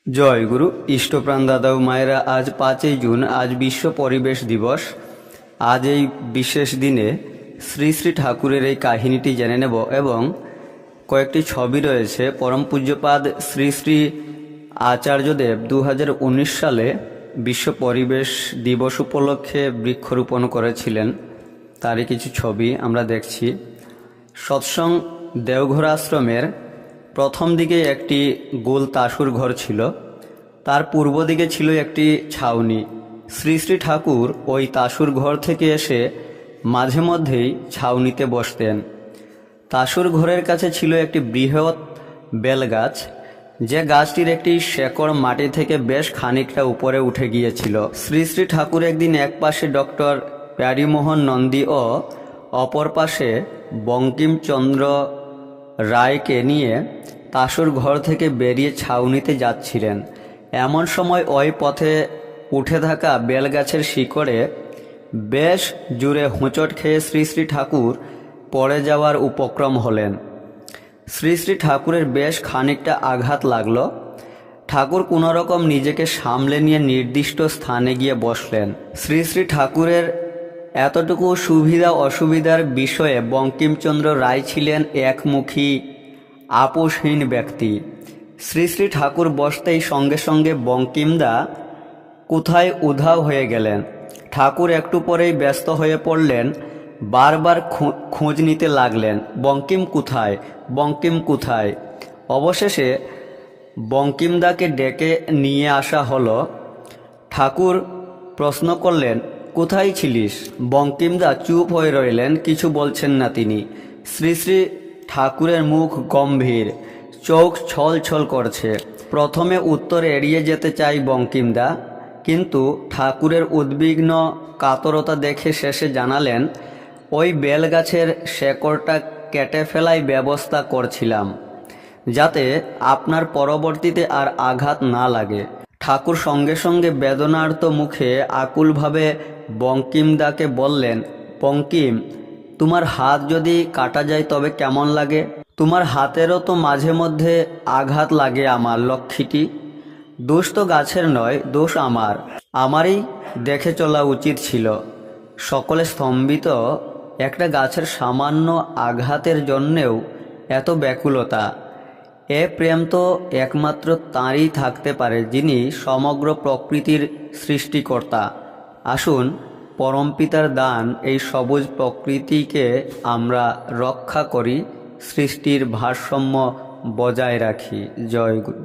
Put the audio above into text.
জয় গুরু। ইষ্টপ্রাণ দাদা ও মায়েরা, আজ 5ই জুন, আজ বিশ্ব পরিবেশ দিবস। আজ এই বিশেষ দিনে শ্রী শ্রী ঠাকুরের এই কাহিনীটি জেনে নেব এবং কয়েকটি ছবি রয়েছে। পরম পূজ্যপাদ শ্রী শ্রী আচার্যদেব 2019 সালে বিশ্ব পরিবেশ দিবস উপলক্ষে বৃক্ষরোপণ করেছিলেন, তারই কিছু ছবি আমরা দেখছি। সৎসঙ্গ দেওঘর আশ্রমের প্রথম দিকে একটি গোল তাসুর ঘর ছিল, তার পূর্ব দিকে ছিল একটি ছাউনি। শ্রী শ্রী ঠাকুর ওই তাসুর ঘর থেকে এসে মাঝে মধ্যেই ছাউনিতে বসতেন। তাসুর ঘরের কাছে ছিল একটি বৃহৎ বেলগাছ, যে গাছটির একটি শেকড় মাটি থেকে বেশ খানিকটা উপরে উঠে গিয়েছিল। শ্রী শ্রী ঠাকুর একদিন এক পাশে ডক্টর প্যারীমোহন নন্দী ও অপর পাশে বঙ্কিমচন্দ্র রায়কে নিয়ে তাসুর ঘর থেকে বেরিয়ে ছাউনিতে যাচ্ছিলেন। এমন সময় ওই পথে উঠে থাকা বেলগাছের শিকড়ে বেশ জুড়ে হোঁচট খেয়ে শ্রী শ্রী ঠাকুর পড়ে যাওয়ার উপক্রম হলেন। শ্রী শ্রী ঠাকুরের বেশ খানিকটা আঘাত লাগল। ঠাকুর কোনোরকম নিজেকে সামলে নিয়ে নির্দিষ্ট স্থানে গিয়ে বসলেন। শ্রী শ্রী ঠাকুরের এতটুকু সুবিধা অসুবিধার বিষয়ে বঙ্কিমচন্দ্র রায় ছিলেন একমুখী আপোষহীন ব্যক্তি। শ্রী শ্রী ঠাকুর বসতেই সঙ্গে সঙ্গে বঙ্কিমদা কোথায় উধাও হয়ে গেলেন। ঠাকুর একটু পরেই ব্যস্ত হয়ে পড়লেন, বারবার খোঁজ নিতে লাগলেন, বঙ্কিম কোথায়, বঙ্কিম কোথায়। অবশেষে বঙ্কিমদাকে ডেকে নিয়ে আসা হলো। ঠাকুর প্রশ্ন করলেন, কোথায় ছিলিস? বঙ্কিমদা চুপ হয়ে রইলেন, কিছু বলছেন না তিনি। শ্রী শ্রী ঠাকুরের মুখ গম্ভীর, চোখ ছল ছল করছে। প্রথমে উত্তর এড়িয়ে যেতে চাই বঙ্কিমদা, কিন্তু ঠাকুরের উদ্বিগ্ন কাতরতা দেখে শেষে জানালেন, ওই বেলগাছের শেকড়টা কেটে ফেলাই ব্যবস্থা করছিলাম, যাতে আপনার পরবর্তীতে আর আঘাত না লাগে। ঠাকুর সঙ্গে সঙ্গে বেদনার্ত মুখে আকুলভাবে বঙ্কিমদাকে বললেন, বঙ্কিম, তোমার হাত যদি কাটা যায় তবে কেমন লাগে? তোমার হাতেরও তো মাঝে মধ্যে আঘাত লাগে আমার লক্ষ্মীটি। দোষ তো গাছের নয়, দোষ আমারই দেখে চলা উচিত ছিল। সকলে স্তম্ভিত। একটা গাছের সামান্য আঘাতের জন্যেও এত ব্যাকুলতা। এ প্রেম তো একমাত্র তাঁরই থাকতে পারে, যিনি সমগ্র প্রকৃতির সৃষ্টিকর্তা। আসুন, পরমপিতার দান এই সবুজ প্রকৃতিকে আমরা রক্ষা করি, সৃষ্টির ভারসাম্য বজায় রাখি। জয় গুরু।